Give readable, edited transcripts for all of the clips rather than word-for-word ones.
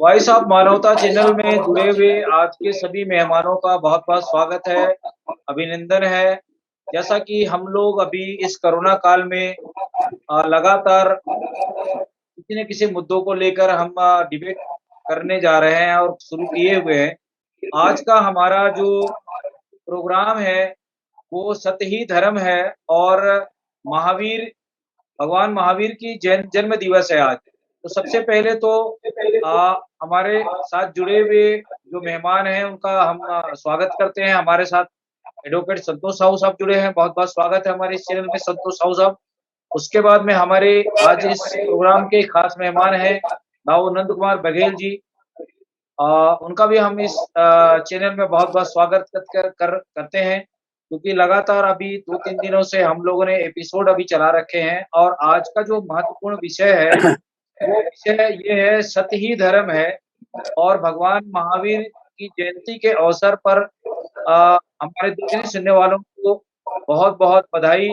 Voice of मानवता channel में जुड़े हुए आज के सभी मेहमानों का बहुत-बहुत स्वागत है, अभिनंदन है। जैसा कि हम लोग अभी इस कोरोना काल में लगातार किसी न किसी मुद्दों को लेकर हम डिबेट करने जा रहे हैं और शुरू किए हुए हैं। आज का हमारा जो प्रोग्राम है, वो सत्य ही धर्म है और महावीर भगवान महावीर की जन्म दिवस है आज। तो सबसे पहले तो हमारे साथ जुड़े हुए जो मेहमान हैं उनका हम स्वागत करते हैं। हमारे साथ एडवोकेट संतोष साहू साहब जुड़े हैं, बहुत-बहुत स्वागत है हमारे इस चैनल में संतोष साहू साहब। उसके बाद में हमारे आज इस प्रोग्राम के खास मेहमान हैं भाऊ नंद कुमार बघेल जी। अ, उनका भी हम इस चैनल में बहुत-बहुत स्वागत करते हैं, क्योंकि लगातार अभी 2-3 दिनों से हम लोगों ने एपिसोड अभी चला रखे हैं और आज का जो महत्वपूर्ण विषय है, वो विषय ये है सत्य ही धर्म है और भगवान महावीर की जयंती के अवसर पर हमारे दूसरे सुनने वालों को बहुत-बहुत बधाई,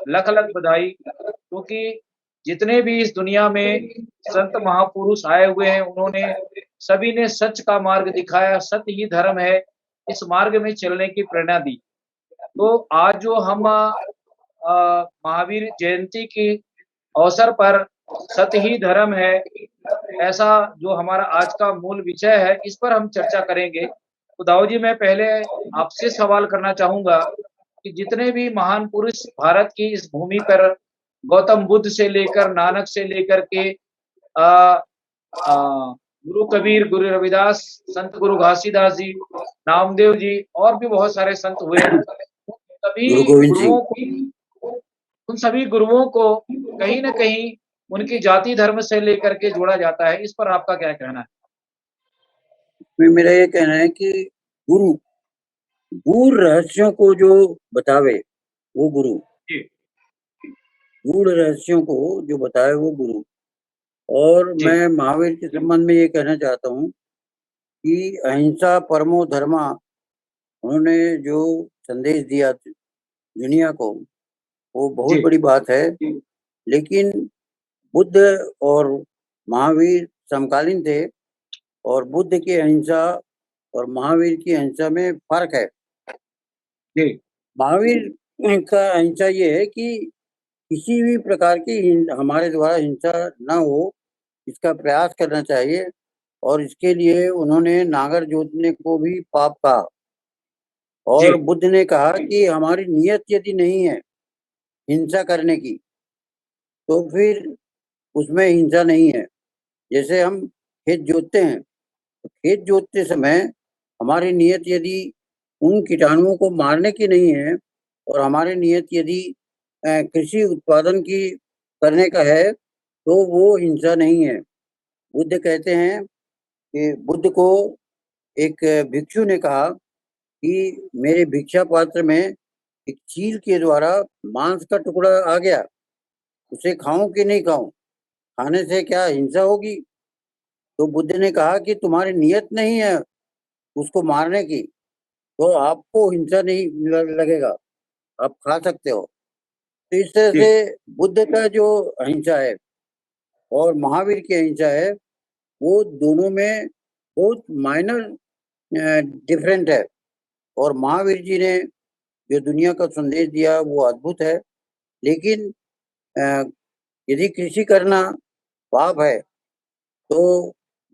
लख-लख बधाई, क्योंकि जितने भी इस दुनिया में संत महापुरुष आए हुए हैं, उन्होंने सभी ने सच का मार्ग दिखाया, सत्य ही धर्म है, इस मार्ग में चलने की प्रेरणा दी। तो आज जो हम महावीर जयंती के अवसर पर सत्य ही धर्म है, ऐसा जो हमारा आज का मूल विषय है, इस पर हम चर्चा करेंगे। तो दाऊ जी, मैं पहले आपसे सवाल करना चाहूँगा कि जितने भी महान पुरुष भारत की इस भूमि पर गौतम बुद्ध से लेकर नानक से लेकर के अ गुरु कबीर, गुरु रविदास, संत गुरु घासीदास जी, नामदेव जी और भी बहुत सारे संत हुए। सभी गुरु गोविंद सिंह। गुरुओं को उन सभी गुरुओं को कहीं न कहीं उनकी जाति धर्म से लेकर के जोड़ा जाता है। इस पर आपका क्या कहना है? मेरा ये कहना है कि गुरु गूढ़ रहस्यों को जो बतावे वो गुरु, जी, गूढ़ रहस्यों को जो बताए वो गुरु। और जी, मैं महावीर के संबंध में ये कहना चाहता हूँ कि अहिंसा परमो धर्मा, उन्होंने जो संदेश दिया दुनिया को, वो बहुत जी, बड़ी बात है। लेकिन बुद्ध और महावीर समकालीन थे, और बुद्ध की अहिंसा और महावीर की अहिंसा में फर्क है। जी, महावीर का अहिंसा ये है कि किसी भी प्रकार की हमारे द्वारा हिंसा ना हो, इसका प्रयास करना चाहिए। और इसके लिए उन्होंने नागर जोतने को भी पाप कहा। और जी, बुद्ध ने कहा कि हमारी नियत यदि नहीं है हिंसा करने की, तो फिर उसमें हिंसा नहीं है। जैसे हम खेत जोतते हैं, तो खेत जोतते समय हमारी नियत यदि उन कीटाणुओं को मारने की नहीं है, और हमारी नियत यदि कृषि उत्पादन की करने का है, तो वो हिंसा नहीं है। बुद्ध कहते हैं कि बुद्ध को एक भिक्षु ने कहा कि मेरे भिक्षा पात्र में एक चील के द्वारा मांस का टुकड़ा आ गया, उसे खाऊं कि नहीं खाऊं, खाने से क्या हिंसा होगी? तो बुद्ध ने कहा कि तुम्हारी नियत नहीं है उसको मारने की, तो आपको हिंसा नहीं लगेगा, आप खा सकते हो। तो इस तरह जी, से बुद्ध का जो अहिंसा है और महावीर की अहिंसा है, वो दोनों में बहुत माइनर डिफरेंट है। और महावीर जी ने जो दुनिया का संदेश दिया वो अद्भुत है। लेकिन अ, यदि कृषि करना पाप है, तो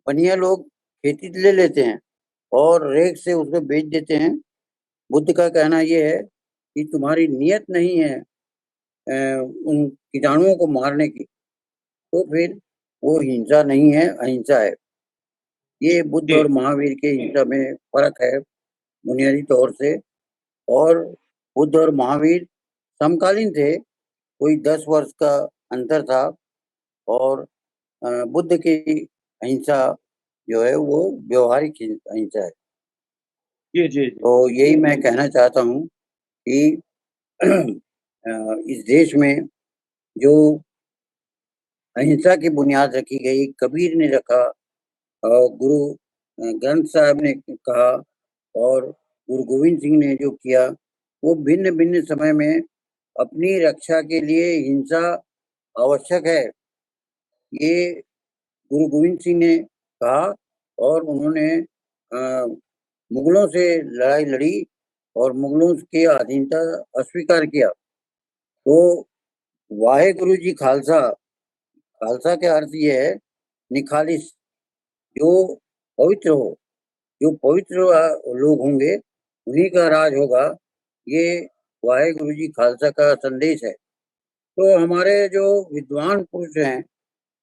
बनिया लोग खेती ले लेते हैं और रेक से उसको बेच देते हैं। बुद्ध का कहना ये है कि तुम्हारी नियत नहीं है उन कीटाणुओं को मारने की, तो फिर वो हिंसा नहीं है, अहिंसा है। ये बुद्ध और जी, महावीर के हिंसा में फर्क है बुनियादी तौर से। और बुद्ध और महावीर समकालीन थे, कोई 10 वर्ष का अंतर था। और बुद्ध की अहिंसा जो है वो व्यवहारिक अहिंसा है। जी, जी, जी, तो यही मैं कहना चाहता हूँ कि इस देश में जो अहिंसा की बुनियाद रखी गई, कबीर ने रखा, और गुरु ग्रंथ साहब ने कहा, और गुरु गोविंद सिंह ने जो किया, वो भिन्न भिन्न समय में अपनी रक्षा के लिए हिंसा आवश्यक है, ये गुरु गोविंद सिंह ने कहा। और उन्होंने मुगलों से लड़ाई लड़ी और मुगलों की अधीनता अस्वीकार किया। तो वाहेगुरु जी खालसा, खालसा के अर्थ ये है निखालिस, जो पवित्र हो, जो पवित्र लोग होंगे उन्हीं का राज होगा। ये वाहेगुरु जी खालसा का संदेश है। तो हमारे जो विद्वान पुरुष हैं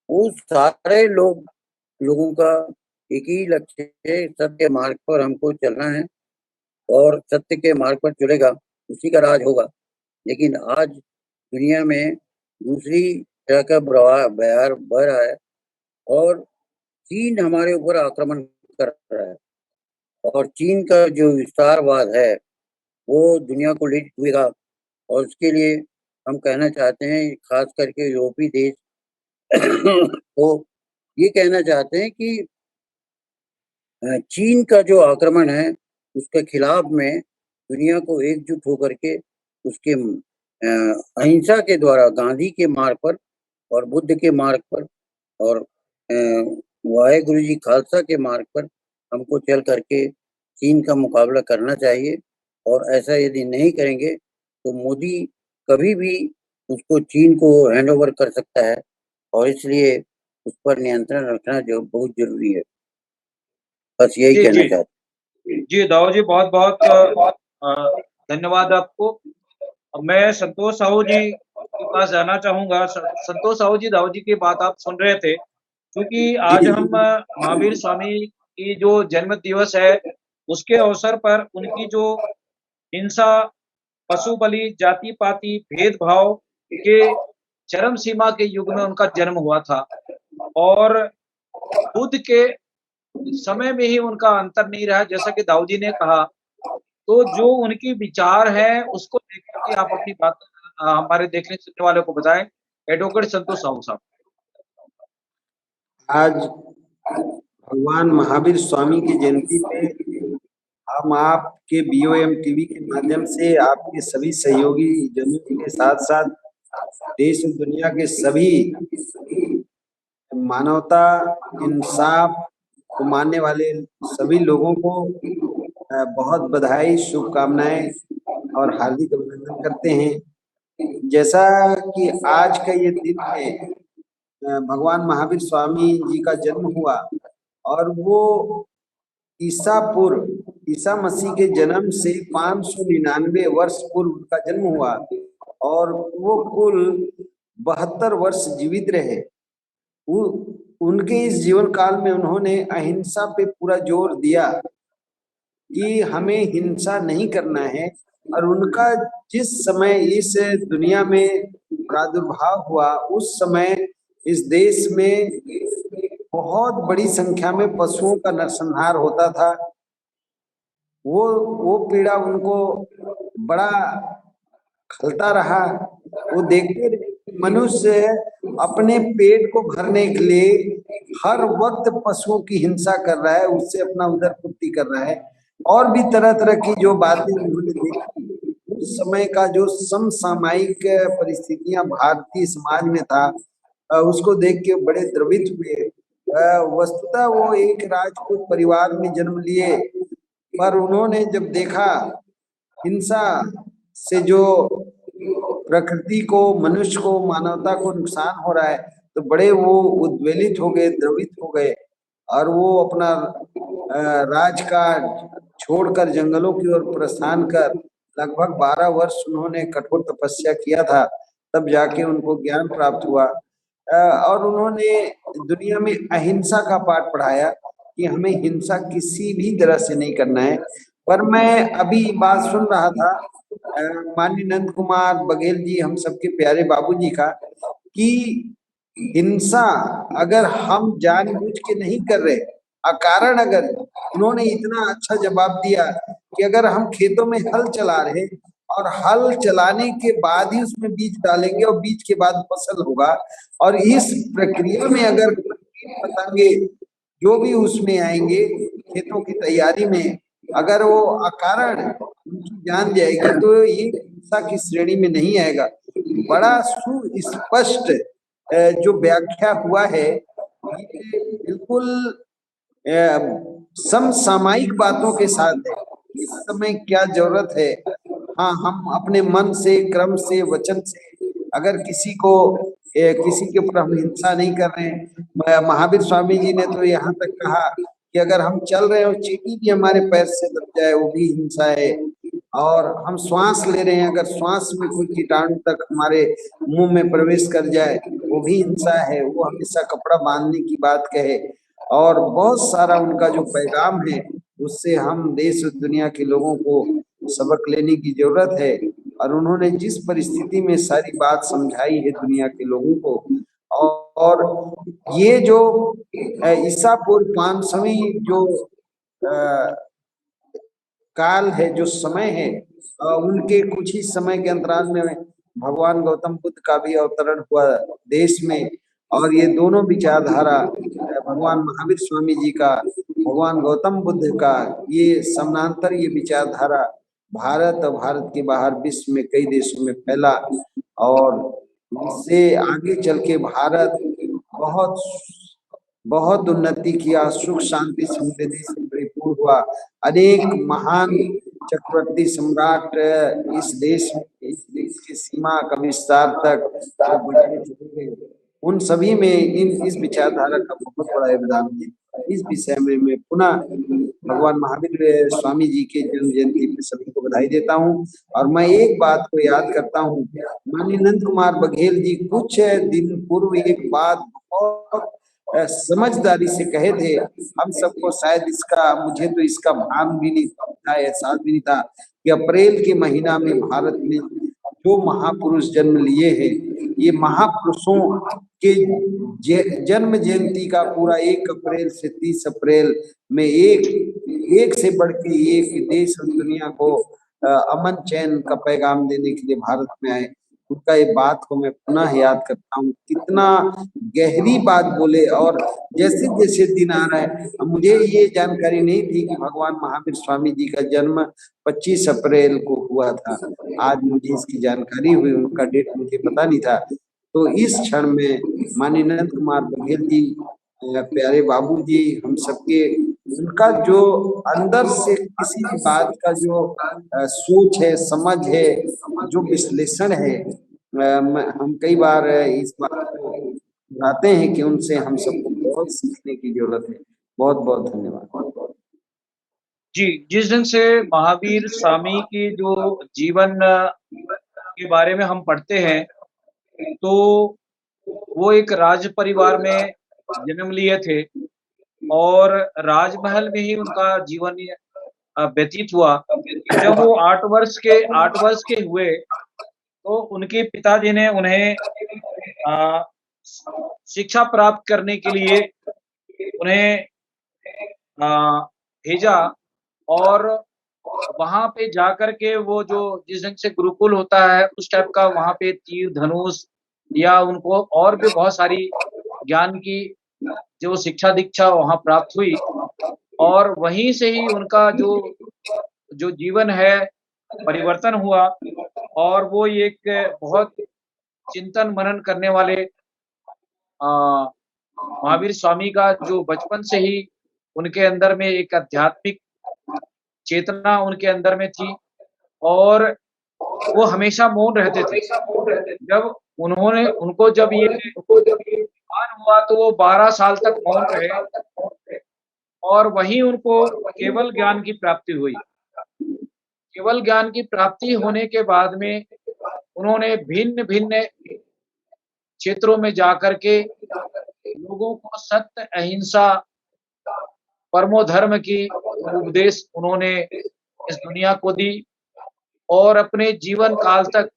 वो सारे लोगों का एक ही लक्ष्य है, सत्य मार्ग पर हमको चलना है और सत्य के मार्ग पर चलेगा उसी का राज होगा। लेकिन आज दुनिया में दूसरी तरह का बहार बह रहा है और चीन हमारे ऊपर आक्रमण कर रहा है और चीन का जो विस्तारवाद है वो दुनिया को ले हुएगा। और उसके लिए हम कहना चाहते हैं, खास करके यूरोपीय देश को ये कहना चाहते हैं कि चीन का जो आक्रमण है उसके खिलाफ में दुनिया को एकजुट होकर के उसके अहिंसा के द्वारा गांधी के मार्ग पर और बुद्ध के मार्ग पर और वाहेगुरु जी खालसा के मार्ग पर हमको चल करके चीन का मुकाबला करना चाहिए। और ऐसा यदि नहीं करेंगे तो मोदी कभी भी उसको चीन को हैंड ओवर कर सकता है और इसलिए उस पर नियंत्रण रखना जो बहुत जरूरी है। बस यही जी कहना जी चाहता जी दाऊ जी, बहुत बहुत धन्यवाद आपको। अब मैं संतोष साहू जी के पास जाना चाहूंगा। संतोष साहू जी, दाऊ जी की बात आप सुन रहे थे, क्योंकि आज जी हम महावीर स्वामी की जो जन्म दिवस है उसके अवसर पर उनकी जो हिंसा, पशु बलि, जाति पाति, भेदभाव के चरम सीमा के युग में उनका जन्म हुआ था और बुद्ध के समय में ही उनका अंतर नहीं रहा, जैसा कि दाऊ जी ने कहा। तो जो उनकी विचार है उसको लेकर के आप अपनी बात हमारे देखने सुनने वालों को बताएं। एडवोकेट संतोष साहू साहब। आज भगवान महावीर स्वामी की जयंती पे हम आपके BOM टीवी के माध्यम से आपके सभी सहयोगी जनों के साथ साथ देश और दुनिया के सभी मानवता, इंसाफ को मानने वाले सभी लोगों को बहुत बधाई, शुभकामनाएं और हार्दिक अभिनंदन करते हैं। जैसा कि आज का ये दिन है, भगवान महावीर स्वामी जी का जन्म हुआ और वो ईसा मसीह के जन्म से 599 वर्ष पूर्व उनका जन्म हुआ और वो कुल 72 वर्ष जीवित रहे। उनके इस जीवन काल में उन्होंने अहिंसा पे पूरा जोर दिया कि हमें हिंसा नहीं करना है। और उनका जिस समय इस दुनिया में प्रादुर्भाव हुआ उस समय इस देश में बहुत बड़ी संख्या में पशुओं का नरसंहार होता था। वो पीड़ा उनको बड़ा खलता रहा। वो देखते मनुष्य अपने पेट को भरने के लिए हर वक्त पशुओं की हिंसा कर रहा है, उससे अपना उदरपूर्ति कर रहा है और भी तरह तरह की जो बातें उन्होंने देखी। उस समय का जो समसामयिक परिस्थितियां भारतीय समाज में था उसको देख के बड़े द्रवित हुए। वस्तुतः वो एक राजपूत परिवार में जन्म लिए, पर उन्होंने जब देखा हिंसा से जो प्रकृति को, मनुष्य को, मानवता को नुकसान हो रहा है तो बड़े वो उद्वेलित हो गए, द्रवित हो गए और वो अपना राजकाज छोड़कर जंगलों की ओर प्रस्थान कर लगभग 12 वर्ष उन्होंने कठोर तपस्या किया था। तब जाके उनको ज्ञान प्राप्त हुआ और उन्होंने दुनिया में अहिंसा का पाठ पढ़ाया कि हमें हिंसा किसी भी तरह से नहीं करना है। पर मैं अभी बात सुन रहा था माननीय नंद कुमार बघेल जी, हम सबके प्यारे बाबूजी का, कि हिंसा अगर हम जानबूझ के नहीं कर रहे, अकारण, अगर उन्होंने इतना अच्छा जवाब दिया कि अगर हम खेतों में हल चला रहे और हल चलाने के बाद ही उसमें बीज डालेंगे और बीज के बाद फसल होगा और इस प्रक्रिया में अगर पतंगे जो भी उसमें आएंगे खेतों की तैयारी में, अगर वो अकारण उनकी जान जाएगी तो ये हिंसा की श्रेणी में नहीं आएगा। बड़ा सुस्पष्ट जो व्याख्या हुआ है, ये बिल्कुल समसामयिक बातों के साथ है। इस समय क्या जरूरत है, हाँ हम अपने मन से, क्रम से, वचन से अगर किसी के ऊपर हम हिंसा नहीं कर रहे हैं। महावीर स्वामी जी ने तो यहाँ तक कहा कि अगर हम चल रहे हो, चींटी भी हमारे पैर से दब जाए वो भी हिंसा है। और हम श्वास ले रहे हैं, अगर श्वास में कोई कीटाणु तक हमारे मुंह में प्रवेश कर जाए वो भी हिंसा है। वो हमेशा कपड़ा बांधने की बात कहे, और बहुत सारा उनका जो पैगाम है उससे हम देश और दुनिया के लोगों को सबक लेने की जरूरत है। और उन्होंने जिस परिस्थिति में सारी बात समझाई है दुनिया के लोगों को, और ये जो ईसा पूर्व 500वीं जो काल है, जो समय है, उनके कुछ ही समय के अंतराल में भगवान गौतम बुद्ध का भी अवतरण हुआ देश में। और ये दोनों विचारधारा, भगवान महावीर स्वामी जी का, भगवान गौतम बुद्ध का, ये समानांतर ये विचारधारा भारत और भारत के बाहर विश्व में कई देशों में फैला। और इससे आगे चल के भारत बहुत बहुत उन्नति किया, सुख शांति समृद्धि से परिपूर्ण हुआ। अनेक महान चक्रवर्ती सम्राट इस देश की सीमा का विस्तार तक बढ़ते चले गए। उन सभी में इस विचारधारा का बहुत बड़ा योगदान है। इस विषय में मैं पुनः भगवान महावीर स्वामी जी के जन्म जयंती पे सभी को बधाई देता हूँ। और मैं एक बात को याद करता हूँ, माननीय नंद कुमार बघेल जी कुछ दिन पूर्व एक बात बहुत समझदारी से कहे थे। हम सबको शायद मुझे तो इसका भान भी नहीं था, एहसास भी नहीं था कि अप्रैल के महीना में भारत में जो महापुरुष जन्म लिए हैं, ये महापुरुषों के जन्म जयंती का पूरा 1 अप्रैल से 30 अप्रैल में एक से बढ़ के एक देश और दुनिया को अमन चैन का पैगाम देने के लिए भारत में आए। उनका ये बात को मैं पुनः याद करता हूँ, कितना गहरी बात बोले। और जैसे जैसे दिन आ रहा है, मुझे ये जानकारी नहीं थी कि भगवान महावीर स्वामी जी का जन्म 25 अप्रैल को हुआ था। आज मुझे इसकी जानकारी हुई, उनका डेट मुझे पता नहीं था। तो इस क्षण में माननीय नंद कुमार बघेल जी, प्यारे बाबू जी, हम सबके उनका जो अंदर से किसी भी बात का जो सोच है, समझ है, जो विश्लेषण है, हम कई बार इस बात को बताते हैं कि उनसे हम सबको बहुत सीखने की जरूरत है। बहुत बहुत धन्यवाद जी। जिस ढंग से महावीर स्वामी की जो जीवन के बारे में हम पढ़ते हैं, तो वो एक राज परिवार में जन्म लिए थे और राजमहल में ही उनका जीवन व्यतीत हुआ। जब वो 8 वर्ष के हुए तो उनके पिताजी ने उन्हें शिक्षा प्राप्त करने के लिए उन्हें भेजा। और वहां पे जाकर के वो जो जिस ढंग से गुरुकुल होता है उस टाइप का वहां पे तीर धनुष या उनको और भी बहुत सारी ज्ञान की जो शिक्षा दीक्षा वहां प्राप्त हुई। और वहीं से ही उनका जो जीवन है परिवर्तन हुआ। और वो एक बहुत चिंतन मनन करने वाले महावीर स्वामी का जो बचपन से ही उनके अंदर में एक आध्यात्मिक चेतना उनके अंदर में थी और वो हमेशा मौन रहते थे। जब उनको जब ये ज्ञान हुआ तो वो 12 साल तक मौन रहे और वहीं उनको केवल ज्ञान की प्राप्ति हुई। केवल ज्ञान की प्राप्ति होने के बाद में उन्होंने भिन्न-भिन्न क्षेत्रों में जाकर के लोगों को सत्य, अहिंसा, परमो धर्म की उपदेश उन्होंने इस दुनिया को दी। और अपने जीवन काल तक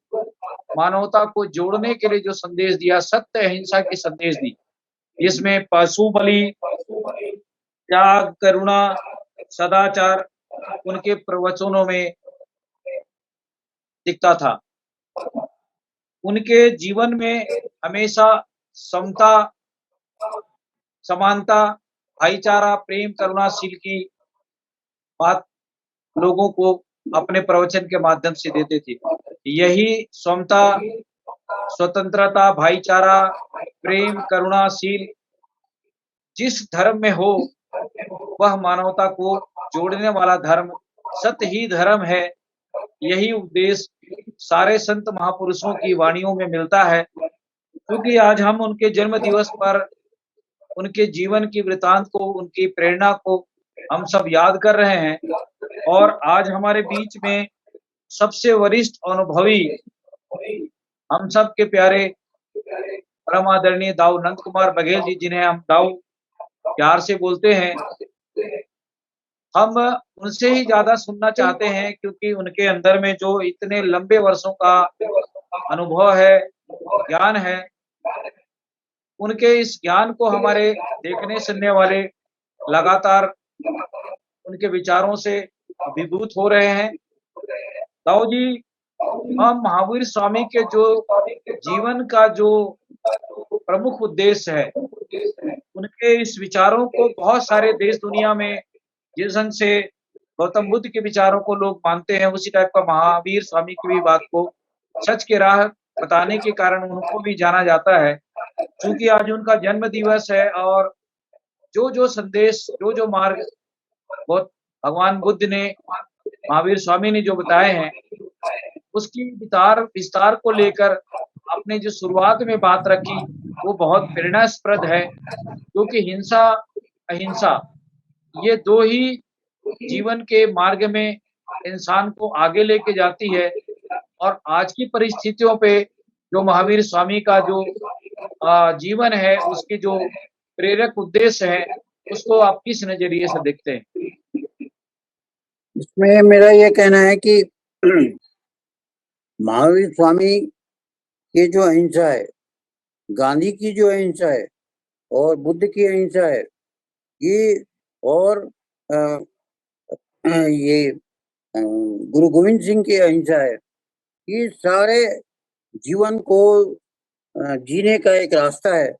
मानवता को जोड़ने के लिए जो संदेश दिया, सत्य अहिंसा की संदेश दी, जिसमें पशु बलि, त्याग, करुणा, सदाचार उनके प्रवचनों में दिखता था। उनके जीवन में हमेशा समता, समानता, भाईचारा, प्रेम, करुणाशील की बात लोगों को अपने प्रवचन के माध्यम से देते थे। यही समता, स्वतंत्रता, भाईचारा, प्रेम, करुणाशील जिस धर्म में हो वह मानवता को जोड़ने वाला धर्म सत्य ही धर्म है। यही उपदेश सारे संत महापुरुषों की वाणियों में मिलता है। क्योंकि आज हम उनके जन्म दिवस पर उनके जीवन की वृतांत को, उनकी प्रेरणा को हम सब याद कर रहे हैं। और आज हमारे बीच में सबसे वरिष्ठ अनुभवी हम सब के प्यारे परम आदरणीय दाऊ नंद कुमार बघेल जी, जिन्हें हम दाऊ प्यार से बोलते हैं, हम उनसे ही ज़्यादा सुनना चाहते हैं, क्योंकि उनके अंदर में जो इतने लंबे वर्षों का अनुभव है, ज्ञान है, उनके इस ज्ञान को हमारे देखने सुनने वाले लगातार उनके विचारों से अभिभूत हो रहे हैं। दाऊ जी, हम महावीर स्वामी के जो जीवन का जो प्रमुख उद्देश्य है, उनके इस विचारों को बहुत सारे देश दुनिया में जिस ढंग से गौतम बुद्ध के विचारों को लोग मानते हैं, उसी टाइप का महावीर स्वामी की भी बात को सच के राह बताने के कारण उनको भी जाना जाता है। चूँकि आज उनका जन्म दिवस है और जो संदेश, जो मार्ग बहुत भगवान बुद्ध ने, महावीर स्वामी ने जो बताए हैं, उसकी विस्तार को लेकर आपने जो शुरुआत में बात रखी, वो बहुत प्रेरणास्पद है। क्योंकि हिंसा, अहिंसा ये दो ही जीवन के मार्ग में इंसान को आगे लेके जाती है। और आज की परिस्थितियों पे जो महावीर स्वामी का जो जीवन है, उसके जो प्रेरक उद्देश्य है, उसको आप किस नजरिए से देखते हैं? इसमें मेरा ये कहना है कि महावीर स्वामी की जो अहिंसा है, गांधी की जो अहिंसा है और बुद्ध की अहिंसा है, ये और ये गुरु गोविंद सिंह की अहिंसा है, ये सारे जीवन को जीने का एक रास्ता है,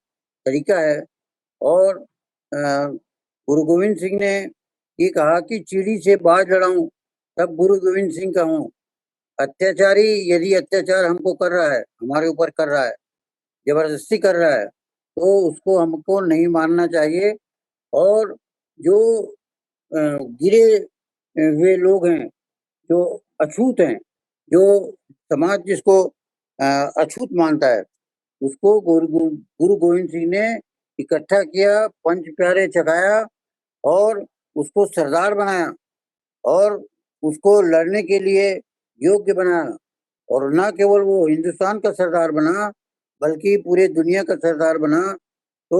तरीका है। और गुरु गोविंद सिंह ने ये कहा कि चिड़ी से बाज लड़ाऊं तब गुरु गोविंद सिंह का हूँ। अत्याचारी यदि अत्याचार हमको कर रहा है, हमारे ऊपर कर रहा है, जबरदस्ती कर रहा है, तो उसको हमको नहीं मानना चाहिए। और जो गिरे हुए लोग हैं, जो अछूत हैं, जो समाज जिसको अछूत मानता है, उसको गुरु गोविंद सिंह ने इकट्ठा किया, पंच प्यारे चखाया और उसको सरदार बनाया और उसको लड़ने के लिए योग्य बनाया। और न केवल वो हिंदुस्तान का सरदार बना, बल्कि पूरे दुनिया का सरदार बना। तो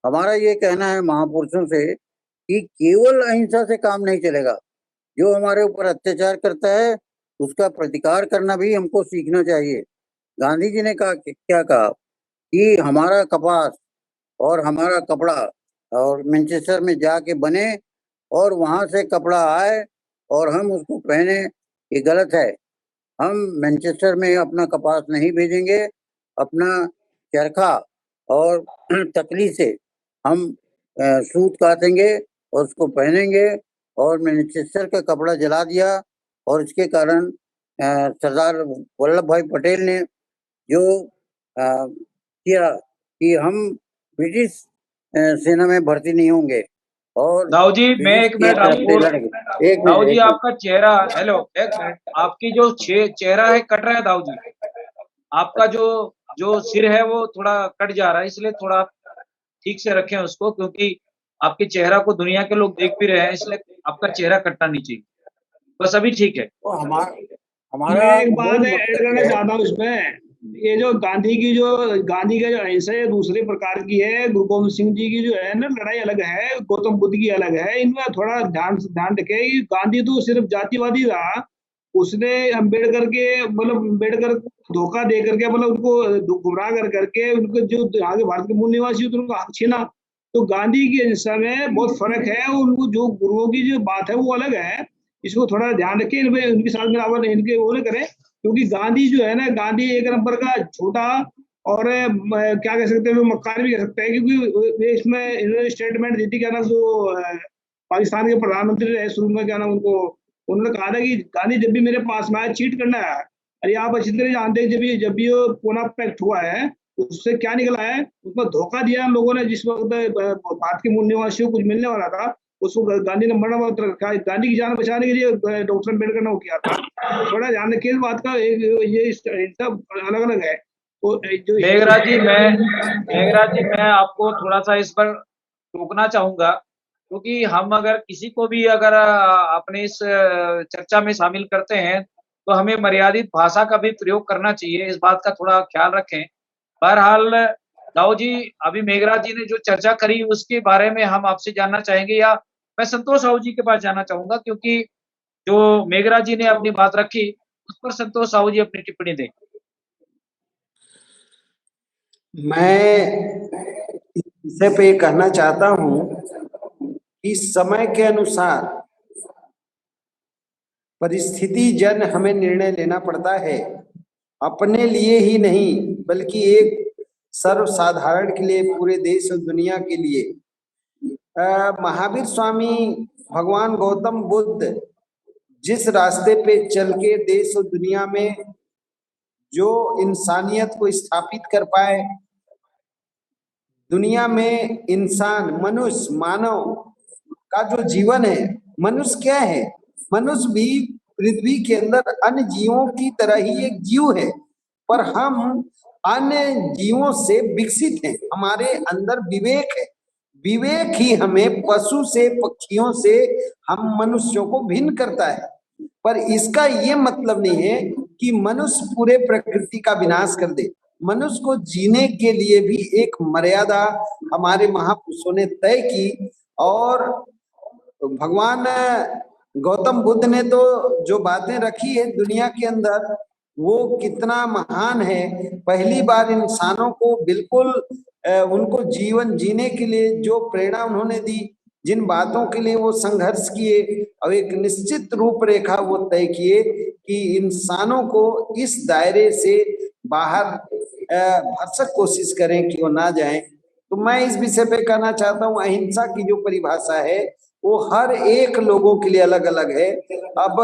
हमारा ये कहना है महापुरुषों से कि केवल अहिंसा से काम नहीं चलेगा। जो हमारे ऊपर अत्याचार करता है, उसका प्रतिकार करना भी हमको सीखना चाहिए। गांधी जी ने क्या कहा कि हमारा कपास और हमारा कपड़ा और मैनचेस्टर में जाके बने और वहां से कपड़ा आए और हम उसको पहने, ये गलत है। हम मैनचेस्टर में अपना कपास नहीं भेजेंगे, अपना चरखा और तकली से हम सूत काटेंगे और उसको पहनेंगे। और मैनचेस्टर का कपड़ा जला दिया और इसके कारण सरदार वल्लभ भाई पटेल ने जो किया कि हम ब्रिटिश सेना में भर्ती नहीं होंगे। और दाऊ जी, मैं एक मिनट आपको, दाऊ जी आपका चेहरा, हेलो एक मिनट, आपकी जो चेहरा है कट रहा है दाऊ जी, आपका जो सिर है वो थोड़ा कट जा रहा है, इसलिए थोड़ा ठीक से रखें उसको, क्योंकि आपके चेहरा को दुनिया के लोग देख भी रहे हैं, इसलिए आपका चेहरा कटना नहीं चाहिए। बस अभी ठीक है। तो हमारा एक बात ऐड करना चाहता हूँ इसमें, ये जो गांधी का जो अहिंसा है दूसरे प्रकार की है। गुरु गोविंद सिंह जी की जो है ना लड़ाई अलग है, गौतम बुद्ध की अलग है। इनमें थोड़ा ध्यान रखे कि गांधी तो सिर्फ जातिवादी रहा, उसने अम्बेडकर के अम्बेडकर धोखा दे करके उनको गुमराह करके उनको जो आगे भारत के मूल निवासी थे उनको हक छीना। तो गांधी की अहिंसा में बहुत फर्क है, उनको जो गुरुओं की जो बात है वो अलग है। इसको थोड़ा ध्यान रखें, इनके साथ में इनके वो न करें, क्योंकि गांधी जो है ना, गांधी एक नंबर का छोटा और क्या कह सकते हैं, मक्कार भी कह सकते हैं, क्योंकि इसमें इन्होंने स्टेटमेंट दी थी। क्या नाम, जो पाकिस्तान के प्रधानमंत्री रहे शुरू में, क्या नाम उनको, उन्होंने कहा था कि गांधी जब भी मेरे पास में आया चीट करना है। अरे आप अच्छी तरह जानते हैं जब भी पूना पैक्ट हुआ है उससे क्या निकला है, उसमें धोखा दिया लोगों ने। जिस वक्त भारत के मूल निवासियों को कुछ मिलने वाला था उसको गांधी ने मरना मत रखा, गांधी की जान बचाने के लिए डॉक्टर अम्बेडकर ने वो किया था। थोड़ा ध्यान रखिए इस बात का, ये सब अलग अलग है। तो जो मेघराज जी मैं आपको थोड़ा सा इस पर टोकना चाहूंगा, क्योंकि हम अगर किसी को भी अगर अपने इस चर्चा में शामिल करते हैं तो हमें मर्यादित भाषा का भी प्रयोग करना चाहिए, इस बात का थोड़ा ख्याल रखें। बहरहाल दाऊ जी, अभी मेघराज जी ने जो चर्चा करी उसके बारे में हम आपसे जानना चाहेंगे, या मैं संतोष साहू जी के पास जाना चाहूंगा, क्योंकि जो मेघराज जी ने अपनी बात रखी उस पर संतोष साहू जी अपनी टिप्पणी दें। मैं इस विषय पे कहना चाहता हूं कि समय के अनुसार परिस्थिति जन हमें निर्णय लेना पड़ता है, अपने लिए ही नहीं बल्कि एक सर्वसाधारण के लिए, पूरे देश और दुनिया के लिए। महावीर स्वामी भगवान गौतम बुद्ध जिस रास्ते पे चल के देश और दुनिया में जो इंसानियत को स्थापित कर पाए, दुनिया में इंसान, मनुष्य, मानव का जो जीवन है, मनुष्य क्या है, मनुष्य भी पृथ्वी के अंदर अन्य जीवों की तरह ही एक जीव है, पर हम अन्य जीवों से विकसित हैं, हमारे अंदर विवेक है। विवेक ही हमें पशु से, पक्षियों से, हम मनुष्यों को भिन्न करता है। पर इसका ये मतलब नहीं है कि मनुष्य पूरे प्रकृति का विनाश कर दे। मनुष्य को जीने के लिए भी एक मर्यादा हमारे महापुरुषों ने तय की, और भगवान गौतम बुद्ध ने तो जो बातें रखी है दुनिया के अंदर, वो कितना महान है। पहली बार इंसानों को बिल्कुल उनको जीवन जीने के लिए जो प्रेरणा उन्होंने दी, जिन बातों के लिए वो संघर्ष किए, और एक निश्चित रूपरेखा वो तय किए कि इंसानों को इस दायरे से बाहर भरसक कोशिश करें कि वो ना जाएं। तो मैं इस विषय पे कहना चाहता हूँ, अहिंसा की जो परिभाषा है वो हर एक लोगों के लिए अलग अलग है। अब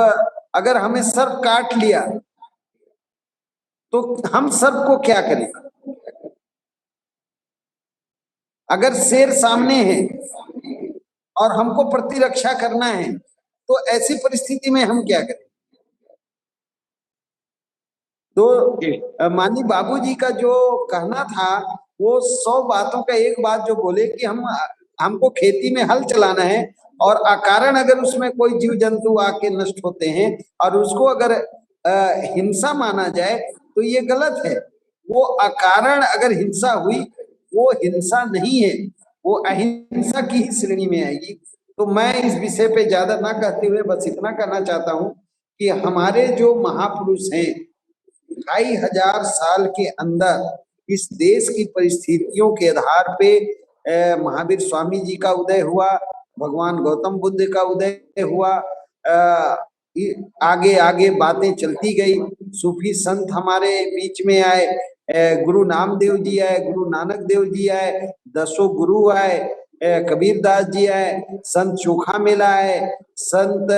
अगर हमें सर्प काट लिया तो हम सर्प को क्या करें? अगर शेर सामने है और हमको प्रतिरक्षा करना है तो ऐसी परिस्थिति में हम क्या करें? तो माननीय बाबूजी का जो कहना था वो 100 बातों का एक बात जो बोले कि हमको खेती में हल चलाना है, और अकारण अगर उसमें कोई जीव जंतु आके नष्ट होते हैं और उसको अगर हिंसा माना जाए तो ये गलत है। वो अकारण अगर हिंसा हुई वो हिंसा नहीं है, वो अहिंसा की ही श्रेणी में आएगी। तो मैं इस विषय पे ज्यादा ना कहते हुए बस इतना कहना चाहता हूँ कि हमारे जो महापुरुष हैं 2500 साल के अंदर इस देश की परिस्थितियों के आधार पे महावीर स्वामी जी का उदय हुआ, भगवान गौतम बुद्ध का उदय हुआ, आगे आगे बातें चलती गई, सूफी संत हमारे बीच में आए, गुरु नामदेव जी आए, गुरु नानक देव जी आए, 10 गुरु आए, कबीरदास जी आए, संत चोखा मेला आए, संत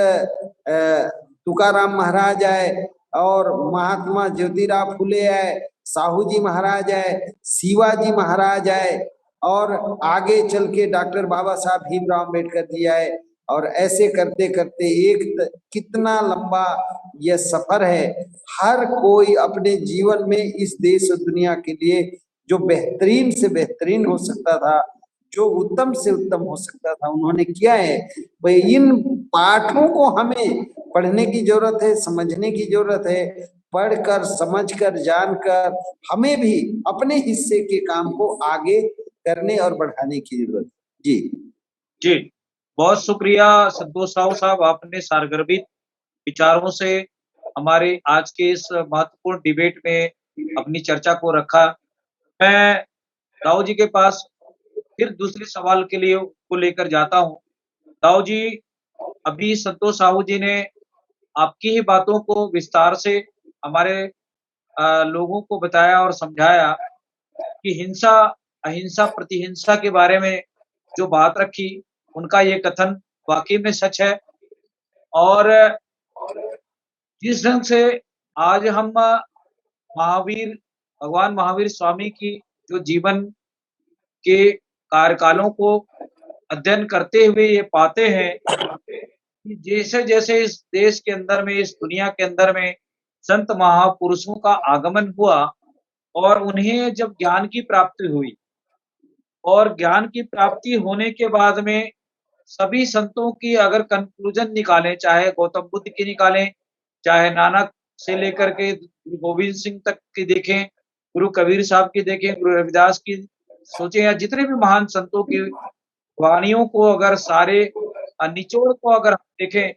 तुकाराम महाराज आए, और महात्मा ज्योतिराव फुले आए, साहू जी महाराज आए, शिवाजी महाराज आए, और आगे चल के डॉक्टर बाबा साहब भीमराव अम्बेडकर जी आए। और ऐसे करते करते कितना लंबा यह सफर है। हर कोई अपने जीवन में इस देश और दुनिया के लिए जो बेहतरीन से बेहतरीन हो सकता था, जो उत्तम से उत्तम हो सकता था, उन्होंने किया है। वही इन पाठों को हमें पढ़ने की जरूरत है, समझने की जरूरत है। पढ़कर, समझकर, जानकर हमें भी अपने हिस्से के काम को आगे करने और बढ़ाने की जरूरत है। जी, बहुत शुक्रिया संतोष साहू साहब, आपने सारगर्भित विचारों से हमारे आज के इस महत्वपूर्ण डिबेट में अपनी चर्चा को रखा। मैं दाऊ जी के पास फिर दूसरे सवाल के लिए को लेकर जाता हूँ। दाऊ जी, अभी संतोष साहू जी ने आपकी ही बातों को विस्तार से हमारे लोगों को बताया और समझाया कि हिंसा, अहिंसा, प्रतिहिंसा के बारे में जो बात रखी, उनका ये कथन वाकई में सच है। और जिस ढंग से आज हम भगवान महावीर स्वामी की जो जीवन के कार्यकालों को अध्ययन करते हुए ये पाते हैं कि जैसे-जैसे इस देश के अंदर में, इस दुनिया के अंदर में संत महापुरुषों का आगमन हुआ और उन्हें जब ज्ञान की प्राप्ति हुई और ज्ञान की प्राप्ति होने के बाद में सभी संतों की अगर कंक्लूजन निकालें, चाहे गौतम बुद्ध की निकालें, चाहे नानक से लेकर के गुरु गोविंद सिंह तक की देखें, गुरु कबीर साहब की देखें, गुरु रविदास की सोचें या जितने भी महान संतों की वाणियों को अगर सारे निचोड़ को अगर हम देखें,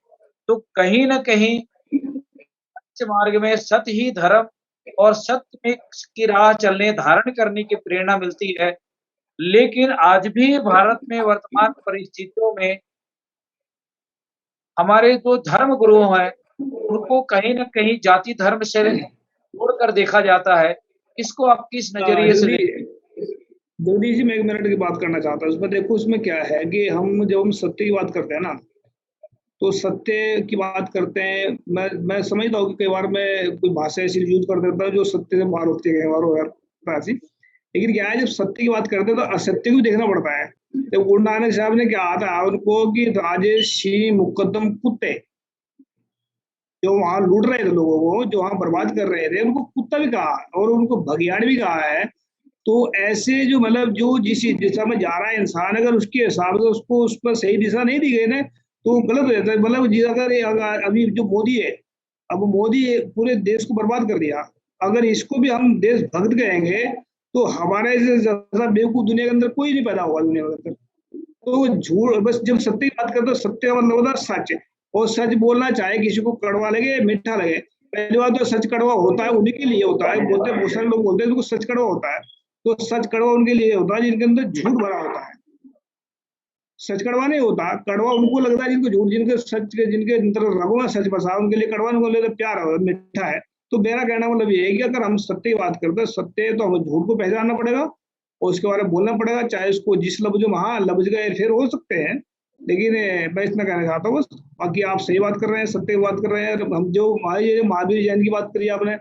तो कहीं न कहीं सत्य मार्ग में सत्य ही धर्म और सत्य में की राह चलने, धारण करने की प्रेरणा मिलती है। लेकिन आज भी भारत में वर्तमान परिस्थितियों में हमारे जो धर्म गुरु हैं, उनको कहीं न कहीं जाति धर्म से जोड़कर देखा जाता है। इसको आप किस नज़रिए से देखते हैं? जल्दी जी मैं 1 मिनट की बात करना चाहता हूँ। उसमें देखो उसमें क्या है कि जब हम सत्य की बात करते हैं ना, तो सत्य की बात करते हैं, मैं समझता हूँ कि कई बार मैं कोई भाषा ऐसी यूज़ कर देता हूँ जो सत्य से बाहर होती है कई बार हो ऐसी। लेकिन क्या है जब सत्य की बात करते हैं तो असत्य को भी देखना पड़ता है। तो गुरु नानक साहब ने कहा था उनको कि राजर्षि मुकद्दम कुत्ते, जो वहां लूट रहे थे लोगों को, जो वहां बर्बाद कर रहे थे, उनको कुत्ता भी कहा और उनको भगियाड़ भी कहा है। तो ऐसे जो मतलब जो जिस दिशा में जा रहा है इंसान, अगर उसके हिसाब से उसको उस पर सही दिशा नहीं दी गई ना, तो गलत हो जाता है। मतलब अगर अभी जो मोदी है, अब मोदी पूरे देश को बर्बाद कर दिया। अगर इसको भी हम देशभक्त कहेंगे तो हमारे से ज्यादा बेवकूफ दुनिया के अंदर कोई नहीं पैदा हुआ दुनिया के अंदर। तो झूठ, बस जब सत्य की बात करते हो, सत्य का मतलब होता है सच, और सच बोलना चाहे किसी को कड़वा लगे मीठा लगे। पहली बात तो सच कड़वा होता है उन्हीं के लिए होता है, बोलते बहुत सारे लोग बोलते हैं तो सच कड़वा होता है, तो सच कड़वा उनके लिए होता है जिनके अंदर झूठ भरा होता है। सच कड़वा नहीं होता, कड़वा उनको लगता है जिनको झूठ, जिनके सच के जिनके अंदर रगों में सच बसा उनके लिए कड़वा, उनको लिए प्यार है, मीठा है। तो मेरा कहना मतलब ये है कि अगर हम सत्य की बात करते हैं, सत्य है तो हमें झूठ को पहचानना पड़ेगा और उसके बारे में बोलना पड़ेगा, चाहे उसको जिस लफ्ज में, हाँ लफ्ज का हेरफेर हो सकते हैं, लेकिन मैं इतना कहना चाहता हूँ बस। बाकी आप सही बात कर रहे हैं, सत्य की बात कर रहे हैं। हम जो महावीर जयंती की बात करी आपने